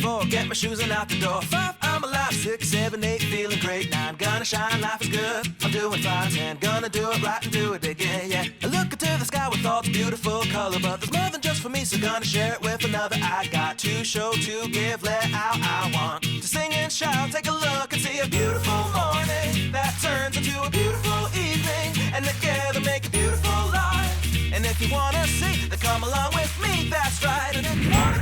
4, get my shoes and out the door. 5, I'm alive. 6, 7, 8, feeling great. 9, gonna shine, life is good. I'm doing fine. 10, gonna do it right and do it again, yeah. I look into the sky with all the beautiful color, but there's more than just for me, so gonna share it with another. I got to show, to give, let out. I want to sing and shout. Take a look and see a beautiful morning that turns into a beautiful evening, and together make a beautiful life. And if you wanna see, then come along with me, that's right. And if you wanna...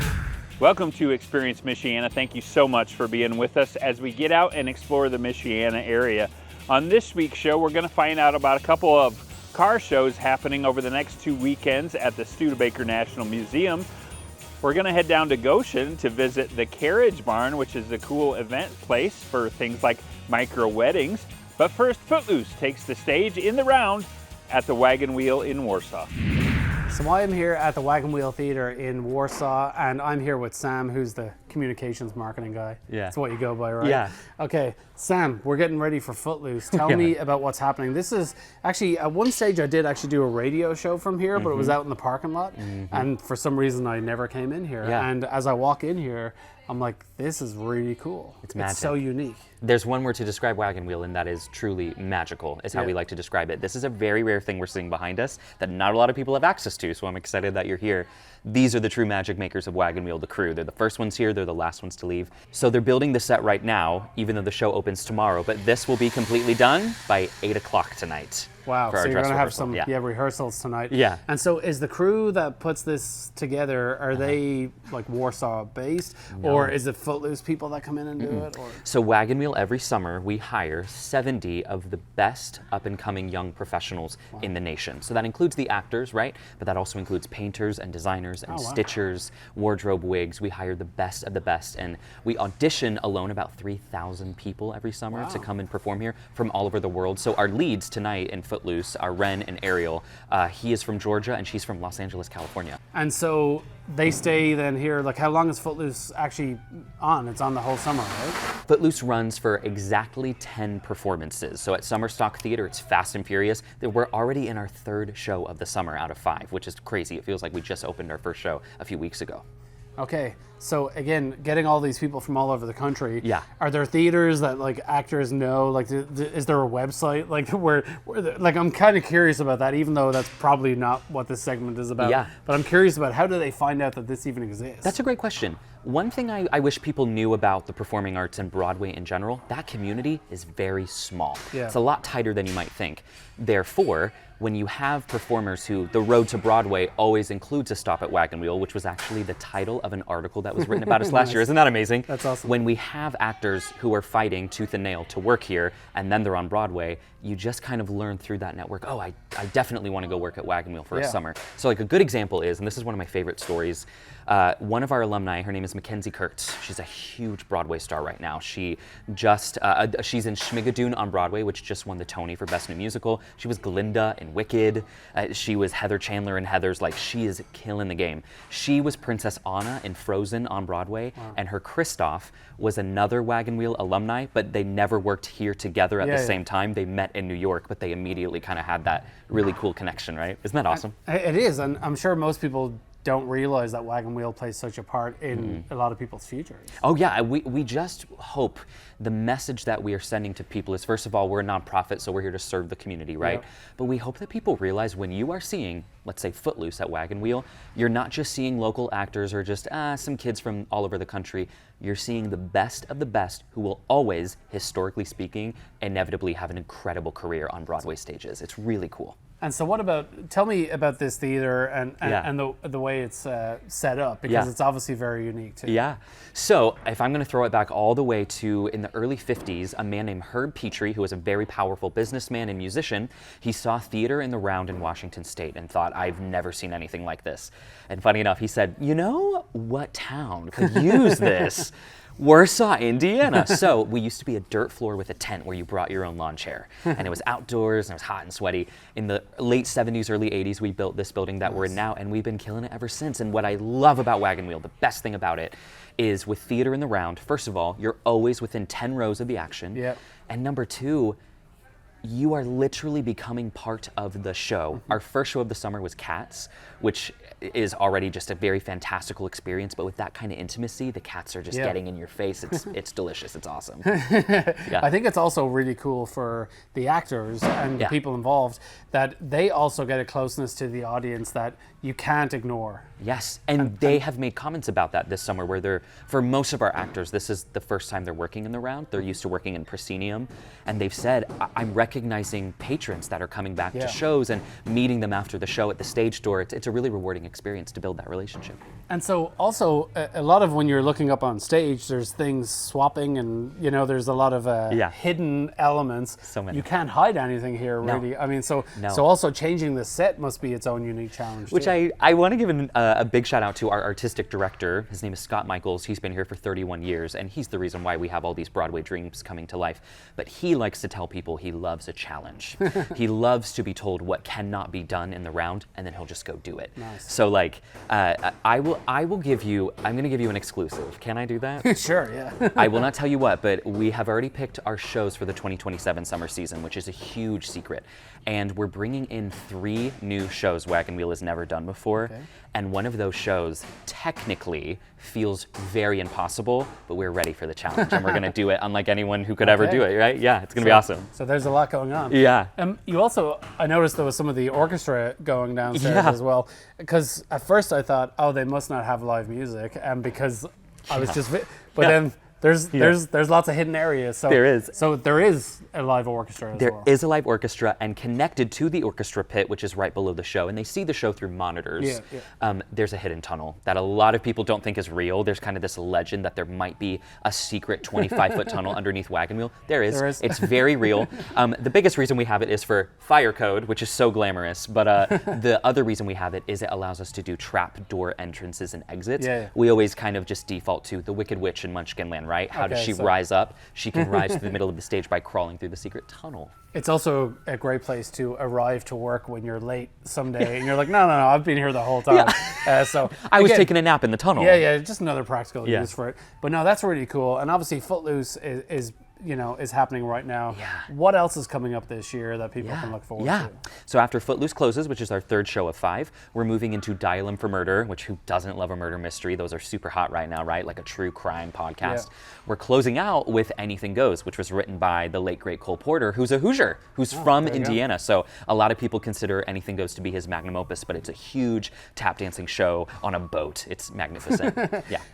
Welcome to Experience Michiana. Thank you so much for being with us as we get out and explore the Michiana area. On this week's show, we're going to find out about a couple of car shows happening over the next 2 weekends at the Studebaker National Museum. We're going to head down to Goshen to visit the Carriage barn, which is a cool event place for things like micro weddings. But first, Footloose takes the stage in the round at the Wagon Wheel in Warsaw. So I'm here at the Wagon Wheel Theatre in Warsaw, and I'm here with Sam, who's the communications marketing guy. Yeah. That's what you go by, right? Yeah. Okay, Sam, we're getting ready for Footloose. Tell me about what's happening. This is actually, at one stage I did actually do a radio show from here, but it was out in the parking lot, and for some reason I never came in here. Yeah. And as I walk in here, I'm like, this is really cool. It's magic. It's so unique. There's one word to describe Wagon Wheel, and that is truly magical, is how we like to describe it. This is a very rare thing we're seeing behind us that not a lot of people have access to, so I'm excited that you're here. These are the true magic makers of Wagon Wheel, the crew. They're the first ones here, they're the last ones to leave. So they're building the set right now, even though the show opens tomorrow, but this will be completely done by 8 o'clock tonight. Wow, so you're going to have some rehearsals tonight. Yeah. And so is the crew that puts this together, are they like Warsaw based? No. Or is it Footloose people that come in and do it? Or? So Wagon Wheel, every summer, we hire 70 of the best up-and-coming young professionals in the nation. So that includes the actors, right? But that also includes painters and designers and stitchers, wardrobe wigs. We hire the best of the best. And we audition alone about 3,000 people every summer to come and perform here from all over the world. So our leads tonight in Footloose are Ren and Ariel. He is from Georgia and she's from Los Angeles, California. And so they stay then here, like how long is Footloose actually on? It's on the whole summer, right? Footloose runs for exactly 10 performances. So at Summer Stock Theater, it's fast and furious. We're already in our 3rd show of the summer out of 5, which is crazy. It feels like we just opened our first show a few weeks ago. Okay, so again, getting all these people from all over the country. Yeah. Are there theaters that like actors know? Like, is there a website like where like I'm kind of curious about that, even though that's probably not what this segment is about. Yeah. But I'm curious about how do they find out that this even exists? That's a great question. One thing I wish people knew about the performing arts and Broadway in general, that community is very small. Yeah. It's a lot tighter than you might think. Therefore, when you have performers who, the road to Broadway always includes a stop at Wagon Wheel, which was actually the title of an article that was written about us last year. Isn't that amazing? That's awesome. When we have actors who are fighting tooth and nail to work here, and then they're on Broadway, you just kind of learn through that network, oh, I definitely want to go work at Wagon Wheel for a summer. So like a good example is, and this is one of my favorite stories, one of our alumni, her name is Mackenzie Kurtz. She's a huge Broadway star right now. She just, she's in Schmigadoon on Broadway, which just won the Tony for Best New Musical. She was Glinda in Wicked. She was Heather Chandler in Heathers. Like, she is killing the game. She was Princess Anna in Frozen on Broadway, and her Kristoff was another Wagon Wheel alumni, but they never worked here together at the same time. They met in New York, but they immediately kind of had that really cool connection, right? Isn't that awesome? It is, and I'm sure most people don't realize that Wagon Wheel plays such a part in a lot of people's futures. Oh yeah, we just hope the message that we are sending to people is, first of all, we're a nonprofit, so we're here to serve the community, right? Yep. But we hope that people realize when you are seeing, let's say, Footloose at Wagon Wheel, you're not just seeing local actors or just some kids from all over the country. You're seeing the best of the best who will always, historically speaking, inevitably have an incredible career on Broadway stages. It's really cool. And so what about, tell me about this theater and the way it's set up, because it's obviously very unique too. Yeah. So if I'm going to throw it back all the way to in the early 50s, a man named Herb Petrie, who was a very powerful businessman and musician, he saw theater in the round in Washington State and thought, I've never seen anything like this. And funny enough, he said, you know what town could use this? Warsaw, Indiana. So we used to be a dirt floor with a tent where you brought your own lawn chair. And it was outdoors and it was hot and sweaty. In the late 70s, early 80s, we built this building that we're in now, and we've been killing it ever since. And what I love about Wagon Wheel, the best thing about it, is with theater in the round, first of all, you're always within 10 rows of the action. Yep. And number two, you are literally becoming part of the show. Our first show of the summer was Cats, which is already just a very fantastical experience, but with that kind of intimacy, the cats are just getting in your face. It's delicious, it's awesome. I think it's also really cool for the actors and the people involved that they also get a closeness to the audience that you can't ignore. Yes, and they have made comments about that this summer where for most of our actors, this is the first time they're working in the round. They're used to working in proscenium, and they've said, I'm recognizing patrons that are coming back to shows and meeting them after the show at the stage door. It's a really rewarding experience to build that relationship. And so also a lot of when you're looking up on stage, there's things swapping and, there's a lot of hidden elements. So many. You can't hide anything here, really. I mean, so also changing the set must be its own unique challenge. Which too. I want to give a big shout out to our artistic director. His name is Scott Michaels. He's been here for 31 years, and he's the reason why we have all these Broadway dreams coming to life. But he likes to tell people he loves a challenge. He loves to be told what cannot be done in the round, and then he'll just go do it. Nice. So I'm going to give you an exclusive. Can I do that? Sure, yeah. I will not tell you what, but we have already picked our shows for the 2027 summer season, which is a huge secret. And we're bringing in 3 new shows Wagon Wheel has never done before. Okay. And one of those shows technically feels very impossible, but we're ready for the challenge. And we're going to do it unlike anyone who could ever do it, right? Yeah, it's going to be awesome. So there's a lot going on. Yeah. You also, I noticed there was some of the orchestra going downstairs as well. Because at first I thought, oh, they must not have live music. And because I was just, but then there's lots of hidden areas. So there is. So there is a live orchestra as well. There is a live orchestra, and connected to the orchestra pit, which is right below the show, and they see the show through monitors. There's a hidden tunnel that a lot of people don't think is real. There's kind of this legend that there might be a secret 25-foot tunnel underneath Wagon Wheel. There is. It's very real. The biggest reason we have it is for fire code, which is so glamorous, but the other reason we have it is it allows us to do trap door entrances and exits. We always kind of just default to the Wicked Witch in Munchkinland, right? How does she rise up? She can rise to the middle of the stage by crawling through the secret tunnel. It's also a great place to arrive to work when you're late someday and you're like, no, I've been here the whole time. So I was taking a nap in the tunnel. Yeah, just another practical use for it. But no, that's really cool. And obviously Footloose is happening right now. What else is coming up this year that people can look forward to? So after Footloose closes, which is our 3rd show of 5, we're moving into Dial M for Murder, which who doesn't love a murder mystery? Those are super hot right now, right? Like a true crime podcast. We're closing out with Anything Goes, which was written by the late great Cole Porter, who's a Hoosier, who's from Indiana. So a lot of people consider Anything Goes to be his magnum opus, but it's a huge tap dancing show on a boat. It's magnificent.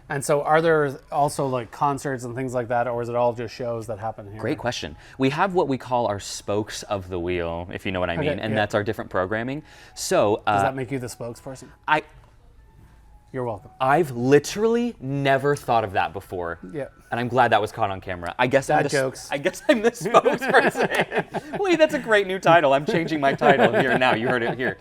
And so are there also like concerts and things like that, or is it all just shows that happen here? Great question. We have what we call our spokes of the wheel, if you know what I mean, and that's our different programming. So does that make you the spokesperson? You're welcome. I've literally never thought of that before. And I'm glad that was caught on camera. I guess I'm the spokesperson. Wait, that's a great new title. I'm changing my title here now. You heard it here.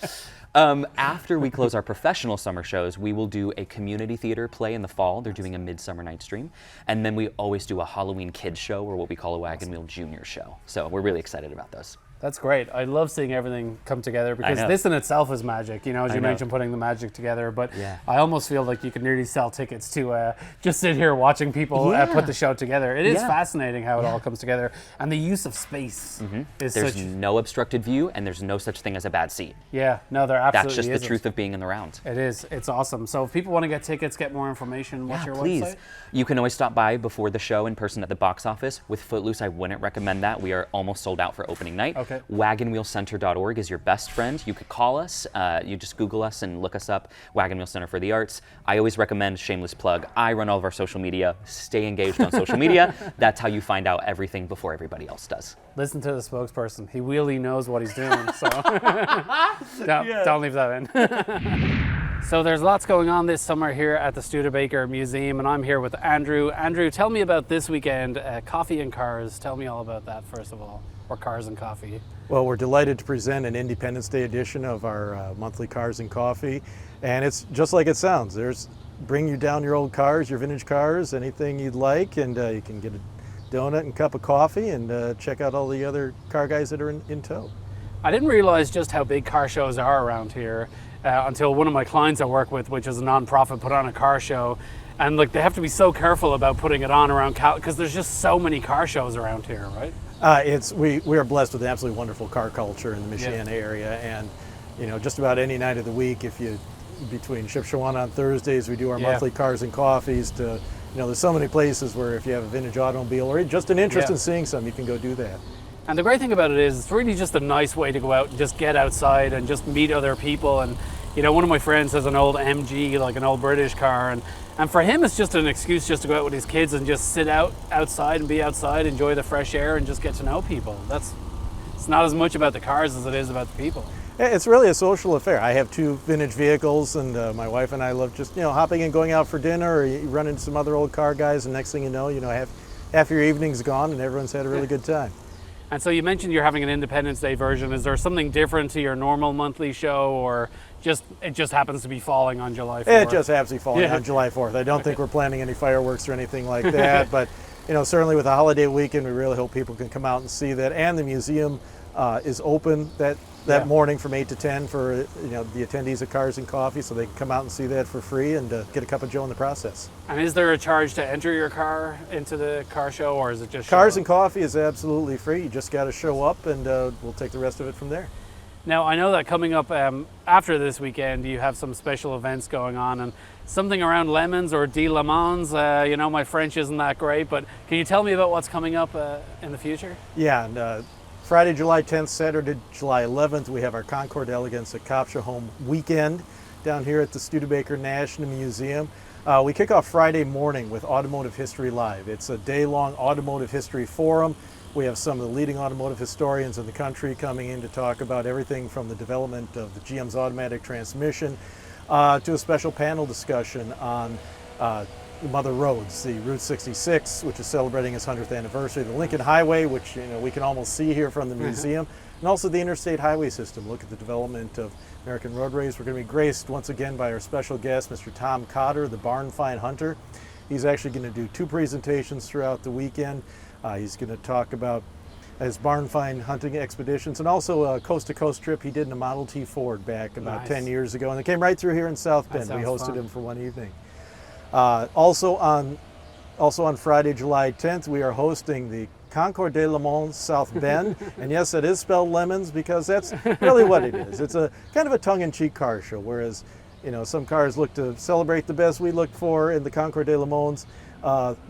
After we close our professional summer shows, we will do a community theater play in the fall. They're doing a Midsummer Night's Dream. And then we always do a Halloween kids show, or what we call a Wagon Wheel Junior show. So we're really excited about those. That's great. I love seeing everything come together because this in itself is magic, as you mentioned, putting the magic together. But I almost feel like you can nearly sell tickets to just sit here watching people put the show together. It is fascinating how it all comes together. And the use of space is There's no obstructed view, and there's no such thing as a bad seat. Yeah, no, there absolutely That's just isn't. the truth of being in the round. It is. It's awesome. So if people want to get tickets, get more information, what's your website? You can always stop by before the show in person at the box office. With Footloose, I wouldn't recommend that. We are almost sold out for opening night. WagonWheelCenter.org is your best friend. You could call us. You just Google us and look us up, Wagon Wheel Center for the Arts. I always recommend, shameless plug, I run all of our social media. Stay engaged on social media. That's how you find out everything before everybody else does. Listen to the spokesperson. He really knows what he's doing, so don't leave that in. So there's lots going on this summer here at the Studebaker Museum, and I'm here with Andrew. Andrew, tell me about this weekend, Coffee and Cars. Tell me all about that, first of all, or Cars and Coffee. Well, we're delighted to present an Independence Day edition of our monthly Cars and Coffee, and it's just like it sounds. Bring you down your old cars, your vintage cars, anything you'd like, and you can get a donut and cup of coffee and check out all the other car guys that are in tow. I didn't realize just how big car shows are around here. until one of my clients I work with, which is a nonprofit, put on a car show. And like they have to be so careful about putting it on around because there's just so many car shows around here, right? We are blessed with an absolutely wonderful car culture in the Michiana area, and just about any night of the week, between Michiana on Thursdays, we do our monthly cars and coffees. There's so many places where if you have a vintage automobile or just an interest in seeing some, you can go do that. And the great thing about it is it's really just a nice way to go out and just get outside and just meet other people. And one of my friends has an old MG, like an old British car, and for him it's just an excuse just to go out with his kids and just sit outside and be outside, enjoy the fresh air, and just get to know people. It's not as much about the cars as it is about the people. It's really a social affair. I have 2 vintage vehicles, and my wife and I love just hopping and going out for dinner, or you run into some other old car guys, and next thing you know, half your evening's gone and everyone's had a really good time. And so you mentioned you're having an Independence Day version. Is there something different to your normal monthly show, or it just happens to be falling on July 4th? It just happens to be falling on July 4th. I don't think we're planning any fireworks or anything like that, but certainly with a holiday weekend, we really hope people can come out and see that. And the museum is open that morning from 8 to 10 for the attendees of Cars and Coffee, so they can come out and see that for free and get a cup of joe in the process. And is there a charge to enter your car into the car show, or is it just Cars and Coffee is absolutely free. You just got to show up, and we'll take the rest of it from there. Now, I know that coming up after this weekend, you have some special events going on, and something around lemons or de lemons. My French isn't that great, but can you tell me about what's coming up in the future? Yeah, and Friday, July 10th, Saturday, July 11th, we have our Concours Elegance at Kopsche Home weekend down here at the Studebaker National Museum. We kick off Friday morning with Automotive History Live. It's a day-long automotive history forum. We have some of the leading automotive historians in the country coming in to talk about everything from the development of the GM's automatic transmission to a special panel discussion on Mother Roads, the Route 66, which is celebrating its 100th anniversary, the Lincoln Highway, which we can almost see here from the museum, and also the interstate highway system. Look at the development of American roadways. We're going to be graced once again by our special guest, Mr. Tom Cotter, the barn find hunter. He's actually going to do 2 presentations throughout the weekend. He's going to talk about his barn find hunting expeditions and also a coast-to-coast trip he did in a Model T Ford back about 10 years ago, and it came right through here in South Bend. We hosted him for one evening. Also on Friday, July 10th, we are hosting the Concours de Lemons South Bend, and yes, it is spelled lemons because that's really what it is. It's a kind of a tongue-in-cheek car show, whereas some cars look to celebrate the best. We look for in the Concours de Lemons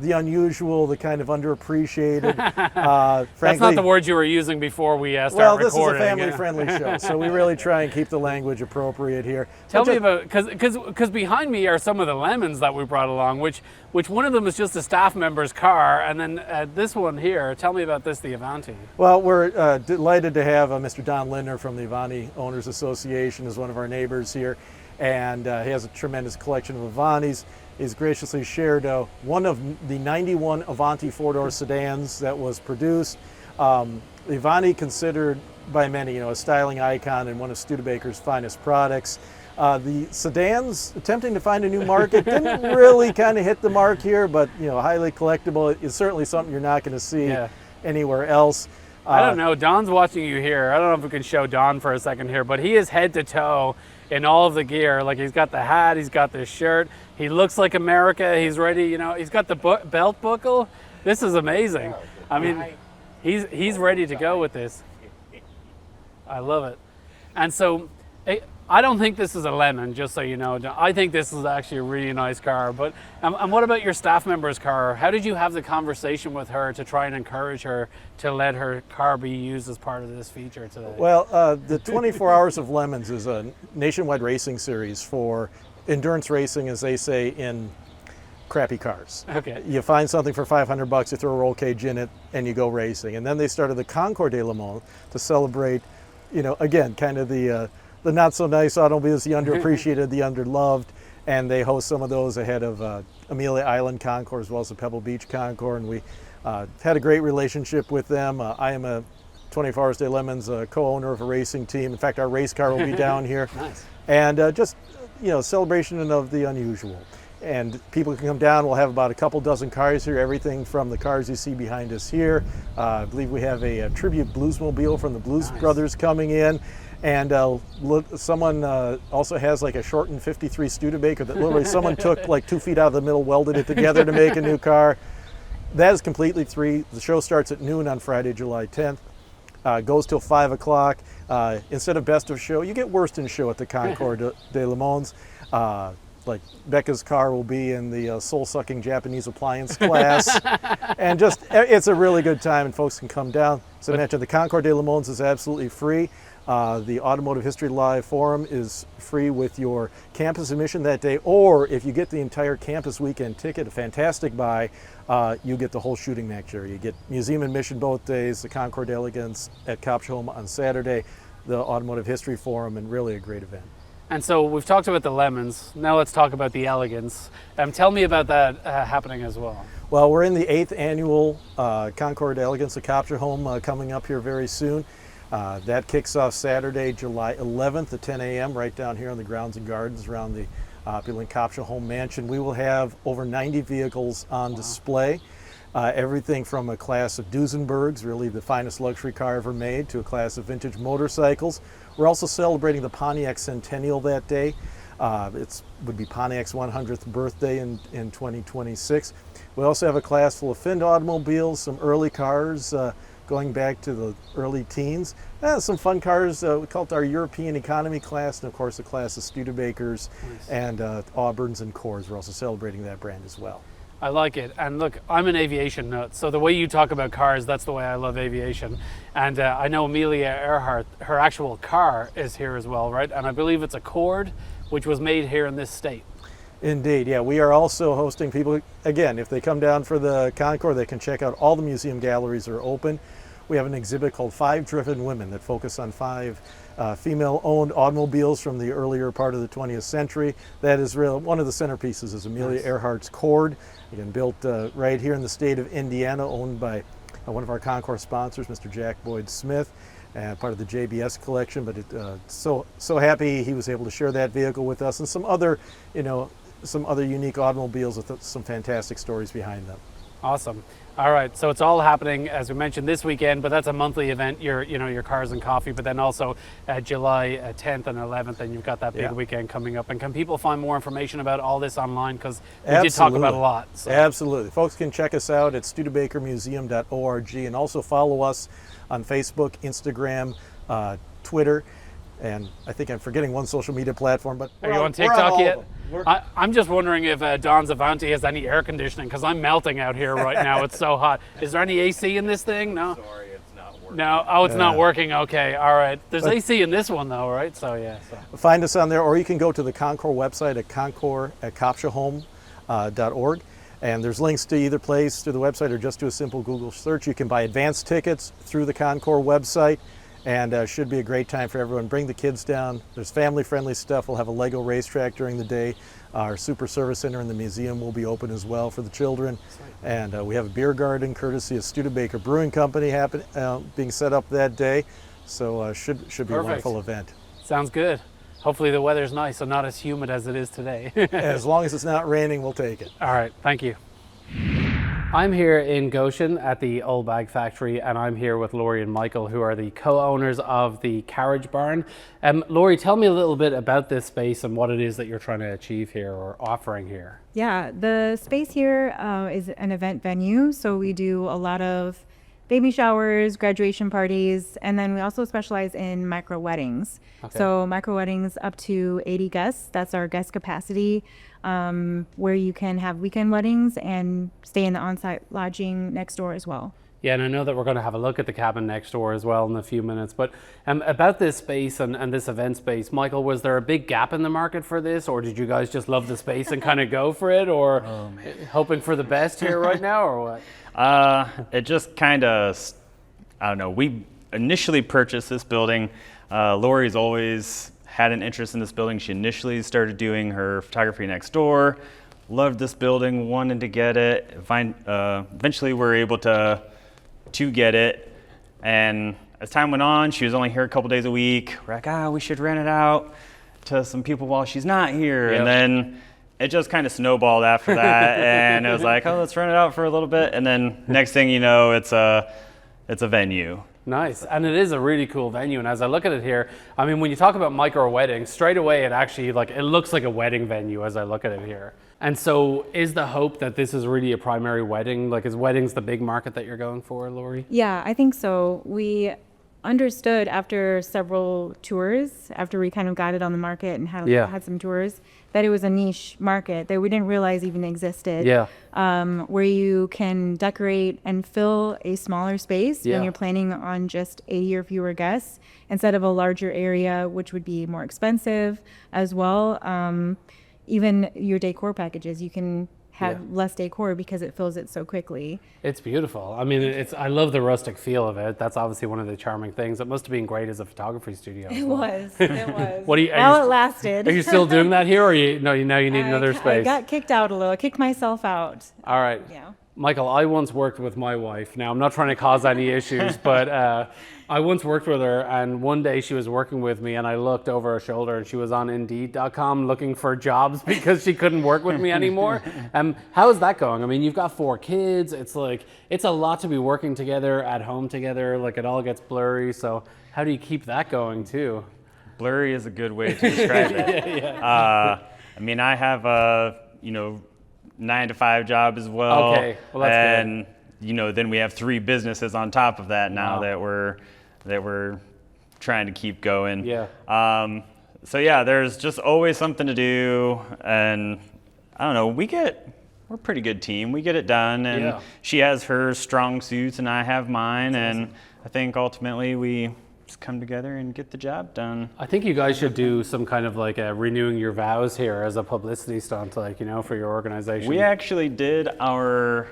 the unusual, the kind of underappreciated. Frankly, that's not the words you were using before we started recording. Well, this is a family-friendly show, so we really try and keep the language appropriate here. Tell me about, because behind me are some of the lemons that we brought along, which one of them is just a staff member's car, and then this one here, tell me about this, the Avanti. Well, we're delighted to have Mr. Don Lindner from the Avanti Owners Association as one of our neighbors here, and he has a tremendous collection of Avantis. He's graciously shared one of the 91 Avanti four-door sedans that was produced. The Avanti, considered by many, a styling icon and one of Studebaker's finest products. The sedans, attempting to find a new market, didn't really kind of hit the mark here, but highly collectible. It's certainly something you're not going to see anywhere else. I don't know. Don's watching you here. I don't know if we can show Don for a second here, but he is head to toe in all of the gear. Like, he's got the hat, he's got the shirt. He looks like America. He's ready. He's got the belt buckle. This is amazing. I mean, he's ready to go with this. I love it. And so, I don't think this is a lemon, just so you know. I think this is actually a really nice car. But and what about your staff member's car? How did you have the conversation with her to try and encourage her to let her car be used as part of this feature today? Well, the 24 Hours of Lemons is a nationwide racing series for endurance racing, as they say, in crappy cars. Okay. You find something for $500, you throw a roll cage in it, and you go racing. And then they started the Concours de Lemons to celebrate, again, kind of the not so nice automobiles, the underappreciated, the underloved, and they host some of those ahead of Amelia Island Concours as well as the Pebble Beach Concours, and we had a great relationship with them. I am a 24 Hours de Lemons co-owner of a racing team. In fact, our race car will be down here. Nice. And just celebration of the unusual. And people can come down. We'll have about a couple dozen cars here, everything from the cars you see behind us here. I believe we have a tribute bluesmobile from the Blues Brothers coming in. And someone also has like a shortened 53 Studebaker that literally someone took like 2 feet out of the middle, welded it together to make a new car. That is completely free. The show starts at noon on Friday, July 10th. Goes till 5 o'clock. Instead of best of show, you get worst in show at the Concours de Le Mans. Like Becca's car will be in the soul-sucking Japanese appliance class. And just, it's a really good time and folks can come down. So I mentioned the Concours de Le Mans is absolutely free. The Automotive History Live Forum is free with your campus admission that day, or if you get the entire campus weekend ticket, a fantastic buy, you get the whole shooting match area. You get museum admission both days, the Concours delegates at Kopsholm on Saturday, the Automotive History Forum, and really a great event. And so we've talked about the lemons. Now let's talk about the elegance. Tell me about that happening as well. Well, we're in the 8th annual Concours d'Elegance at Kopsholm coming up here very soon. That kicks off Saturday, July 11th at 10 a.m. right down here on the grounds and gardens around the opulent Kopsholm mansion. We will have over 90 vehicles on display. Everything from a class of Duesenbergs, really the finest luxury car ever made, to a class of vintage motorcycles. We're also celebrating the Pontiac Centennial that day. It would be Pontiac's 100th birthday in 2026. We also have a class full of Finn automobiles, some early cars going back to the early teens. Some fun cars, we call it our European economy class, and of course a class of Studebakers and Auburns and Concours. We're also celebrating that brand as well. I like it. And look, I'm an aviation nut, so the way you talk about cars, that's the way I love aviation. And I know Amelia Earhart, her actual car is here as well, right? And I believe it's a Cord, which was made here in this state. Indeed, yeah. We are also hosting people, again, if they come down for the Concours, they can check out all the museum galleries are open. We have an exhibit called 5 Driven Women that focus on 5 female-owned automobiles from the earlier part of the 20th century. That is one of the centerpieces is Amelia Earhart's Cord, again built right here in the state of Indiana, owned by one of our Concours sponsors, Mr. Jack Boyd Smith, part of the JBS collection. But so happy he was able to share that vehicle with us, and some other unique automobiles with some fantastic stories behind them. Awesome. All right, so it's all happening, as we mentioned, this weekend, but that's a monthly event, your cars and coffee, but then also July 10th and 11th, and you've got that big weekend coming up. And can people find more information about all this online? Because we did talk about a lot. So. Absolutely. Folks can check us out at studebakermuseum.org and also follow us on Facebook, Instagram, Twitter, and I think I'm forgetting one social media platform, but are you on TikTok yet? I'm just wondering if Don's Avanti has any air conditioning, because I'm melting out here right now. It's so hot. Is there any AC in this thing? No? Sorry, it's not working. No? Oh, it's not working. Okay, all right. There's AC in this one though, right? So yeah. So. Find us on there, or you can go to the Concours website at concours.kopsholm.org. And there's links to either place through the website or just do a simple Google search. You can buy advanced tickets through the Concours website. And should be a great time for everyone. Bring the kids down. There's family-friendly stuff. We'll have a Lego racetrack during the day. Our Super Service Center in the museum will be open as well for the children. And we have a beer garden courtesy of Studebaker Brewing Company being set up that day. So should be a wonderful event. Sounds good. Hopefully the weather's nice and not as humid as it is today. As long as it's not raining, we'll take it. All right, thank you. I'm here in Goshen at the Old Bag Factory, and I'm here with Laurie and Michael, who are the co-owners of the Carriage Barn. Laurie, tell me a little bit about this space and what it is that you're trying to achieve here or offering here. Yeah, the space here is an event venue, so we do a lot of baby showers, graduation parties, and then we also specialize in micro weddings. Okay. So micro weddings up to 80 guests, that's our guest capacity, where you can have weekend weddings and stay in the on-site lodging next door as well. Yeah, and I know that we're going to have a look at the cabin next door as well in a few minutes, but about this space and this event space, Michael, was there a big gap in the market for this, or did you guys just love the space and kind of go for it, or hoping for the best here right now, or what? It just kind of, I don't know, we initially purchased this building. Lori's always had an interest in this building. She initially started doing her photography next door, loved this building, wanted to get it. Eventually we were able to get it, and as time went on, she was only here a couple days a week. We're like, we should rent it out to some people while she's not here. Yep. And then it just kind of snowballed after that, and it was like, let's rent it out for a little bit, and then next thing you know, it's a venue. Nice, and it is a really cool venue. And as I look at it here, I mean, when you talk about micro weddings, straight away it actually it looks like a wedding venue as I look at it here. And so, is the hope that this is really a primary wedding? Like, is weddings the big market that you're going for, Lori? Yeah, I think so. We understood after several tours, after we kind of got it on the market and had some tours, that it was a niche market that we didn't realize even existed. Yeah. Where you can decorate and fill a smaller space when you're planning on just 80 or fewer guests instead of a larger area, which would be more expensive as well. Even your decor packages, you can have less decor because it fills it so quickly. It's beautiful. I mean, I love the rustic feel of it. That's obviously one of the charming things. It must have been great as a photography studio. It was. It was. It lasted. Are you still doing that here, or now you need another space? I got kicked out a little. I kicked myself out. All right. Yeah. Michael, I once worked with my wife. Now, I'm not trying to cause any issues, but I once worked with her, and one day she was working with me, and I looked over her shoulder, and she was on Indeed.com looking for jobs because she couldn't work with me anymore. How is that going? I mean, you've got 4 kids. It's a lot to be working together, at home together. Like, it all gets blurry. So how do you keep that going, too? Blurry is a good way to describe it. I mean, I have a, 9-to-5 job as well. Okay, well, that's and then we have 3 businesses on top of that now that we're trying to keep going. Yeah. So yeah, there's just always something to do, and I don't know. We're a pretty good team. We get it done, and she has her strong suits, and I have mine, and I think ultimately we just come together and get the job done. I think you guys should do some kind of like a renewing your vows here as a publicity stunt, for your organization. We actually did our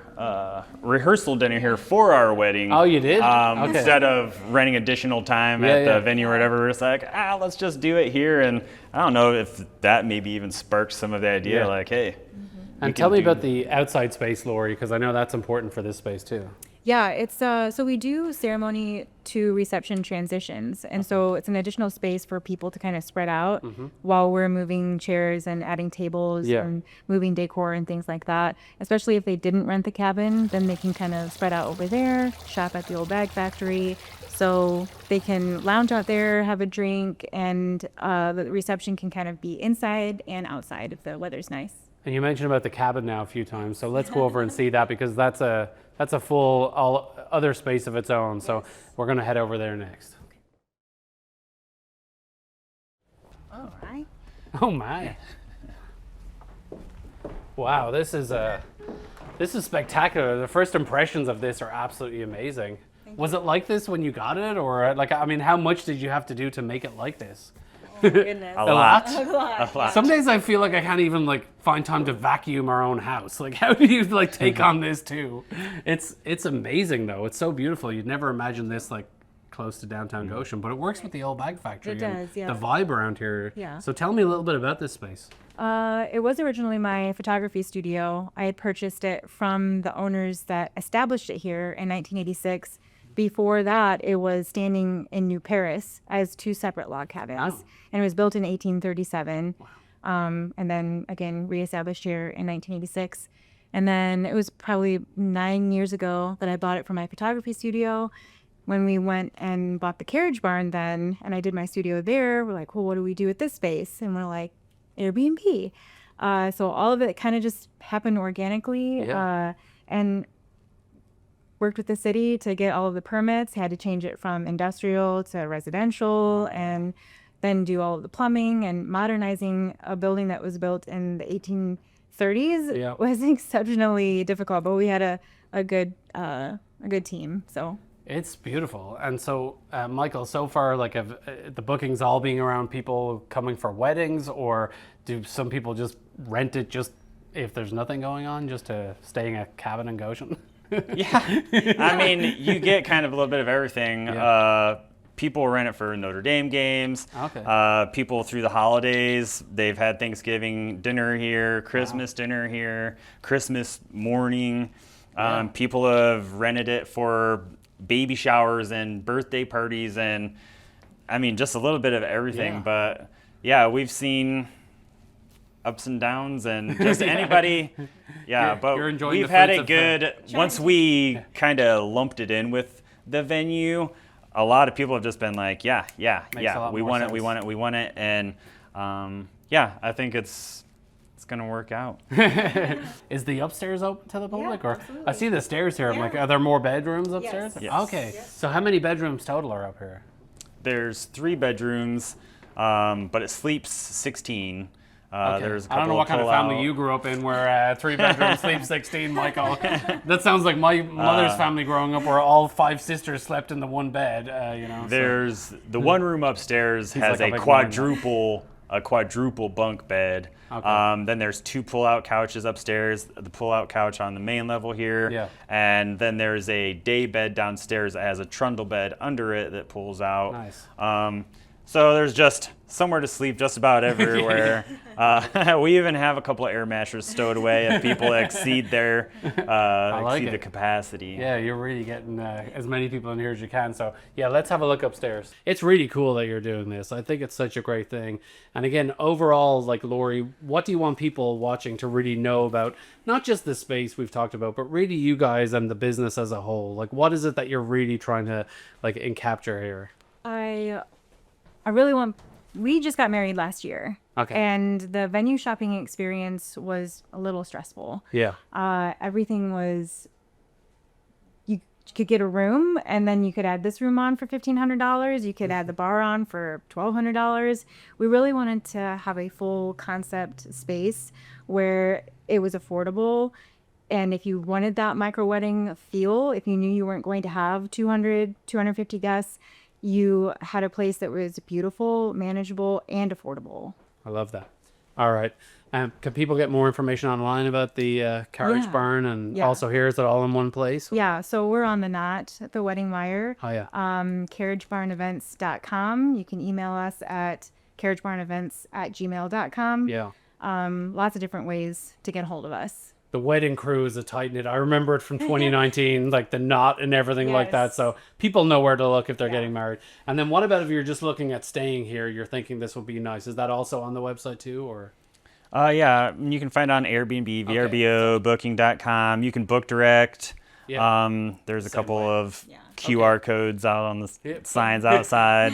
rehearsal dinner here for our wedding. Oh, you did? Okay. Instead of renting additional time at the venue or whatever, it's like, let's just do it here. And I don't know if that maybe even sparked some of the idea, hey. And tell me about the outside space, Lori, because I know that's important for this space too. Yeah, it's so we do ceremony to reception transitions, and so it's an additional space for people to kind of spread out while we're moving chairs and adding tables and moving decor and things like that. Especially if they didn't rent the cabin, then they can kind of spread out over there, shop at the old bag factory, so they can lounge out there, have a drink, and the reception can kind of be inside and outside if the weather's nice. And you mentioned about the cabin now a few times, so let's go over and see that, because that's a full other space of its own. So we're going to head over there next. All right. Oh my! Wow, this is spectacular. The first impressions of this are absolutely amazing. Was it like this when you got it, or how much did you have to do to make it like this? Oh, goodness. A lot. A lot. Some days I feel like I can't even find time to vacuum our own house. How do you take on this too? It's amazing though. It's so beautiful. You'd never imagine this close to downtown Goshen, but it works with the old bag factory. It does, yeah. The vibe around here. Yeah. So tell me a little bit about this space. It was originally my photography studio. I had purchased it from the owners that established it here in 1986. Before that, it was standing in New Paris as 2 separate log cabins. Wow. And it was built in 1837. Wow. And then again, reestablished here in 1986. And then it was probably 9 years ago that I bought it for my photography studio. When we went and bought the Carriage barn then, and I did my studio there, we're like, well, what do we do with this space? And we're like, Airbnb. So all of it kind of just happened organically. And worked with the city to get all of the permits, had to change it from industrial to residential, and then do all of the plumbing, and modernizing a building that was built in the 1830s was exceptionally difficult, but we had a good team. So it's beautiful. And so Michael, so far have the bookings all being around people coming for weddings, or do some people just rent it just if there's nothing going on, just to stay in a cabin in Goshen? Yeah, I mean, you get kind of a little bit of everything. People rent it for Notre Dame games. Okay. People through the holidays, they've had Thanksgiving dinner here, Christmas dinner here, Christmas morning. People have rented it for baby showers and birthday parties, and I mean, just a little bit of everything. But yeah, we've seen ups and downs, and just anybody. But we've had it good. Once we kind of lumped it in with the venue, a lot of people have just been like, yeah, we want it, and yeah, I think it's going to work out. Is the upstairs open to the public? Yeah, or absolutely. I see the stairs here. I'm like, are there more bedrooms upstairs? Yes. Okay. Yes. So how many bedrooms total are up here? There's 3 bedrooms, but it sleeps 16. Okay. There's a I don't know couple what kind of family pull-out. you grew up in where 3 bedrooms sleep 16, Michael. That sounds like my mother's family growing up where all 5 sisters slept in the one bed, you know. There's the one room upstairs has like a a big quadruple bunk bed. Okay. Then there's 2 pull-out couches upstairs, the pull-out couch on the main level here. Yeah. And then there's a day bed downstairs that has a trundle bed under it that pulls out. Nice. So there's just somewhere to sleep just about everywhere. We even have a couple of air mattresses stowed away if people exceed their the capacity. Yeah, you're really getting as many people in here as you can. So yeah, let's have a look upstairs. It's really cool that you're doing this. I think it's such a great thing. And again, overall, like Lori, what do you want people watching to really know about not just the space we've talked about, but really you guys and the business as a whole? Like, what is it that you're really trying to like capture here? I really want. We just got married last year. Okay. And the venue shopping experience was a little stressful. Yeah. Everything was. You could get a room, and then you could add this room on for $1,500. You could add the bar on for $1,200. We really wanted to have a full concept space where it was affordable. And if you wanted that micro wedding feel, if you knew you weren't going to have 200, 250 guests, you had a place that was beautiful, manageable, and affordable. I love that. All right. Can people get more information online about the Carriage Yeah. Barn and Yeah. also here? Is it all in one place? Yeah, so we're on the Knot, the Wedding Wire. Oh, yeah. CarriageBarnEvents.com. You can email us at carriagebarnevents@gmail.com. Yeah. Lots of different ways to get a hold of us. The wedding crew is a tight knit. I remember it from 2019, like the knot and everything like that. Yes. So people know where to look if they're getting married. And then what about if you're just looking at staying here, you're thinking this would be nice. Is that also on the website too, or? Yeah, you can find it on Airbnb, VRBO, Booking.com. You can book direct. Yeah. There's a Same couple way. of QR codes out on the signs outside.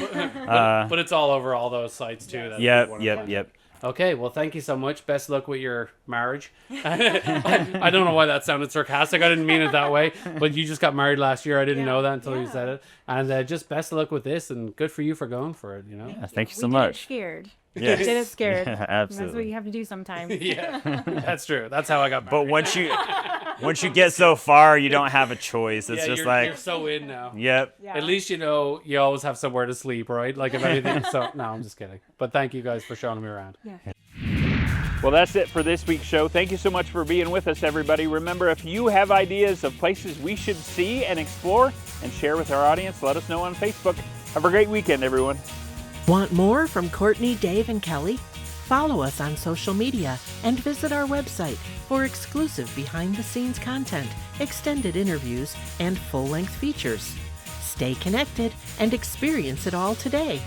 But it's all over all those sites too. that Yep, you wanna yep, find. yep. Okay, well, thank you so much. Best luck with your marriage. I don't know why that sounded sarcastic. I didn't mean it that way. But you just got married last year. I didn't know that until you said it. And just best of luck with this, and good for you for going for it. You know. Yeah, thank you so We much. did it scared. Yes. We did it scared. Yeah, That's absolutely. what you have to do sometimes. Yeah, that's true. That's how I got married. But once you get so far, you don't have a choice. It's just you're so in now. yep. Yeah. At least you know you always have somewhere to sleep, right? Like if anything. So no, I'm just kidding. But thank you guys for showing me around. Yeah. Well, that's it for this week's show. Thank you so much for being with us, everybody. Remember, if you have ideas of places we should see and explore and share with our audience, let us know on Facebook. Have a great weekend, everyone. Want more from Courtney, Dave, and Kelly? Follow us on social media and visit our website for exclusive behind-the-scenes content, extended interviews, and full-length features. Stay connected and experience it all today.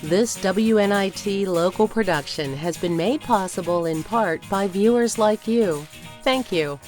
This WNIT local production has been made possible in part by viewers like you. Thank you.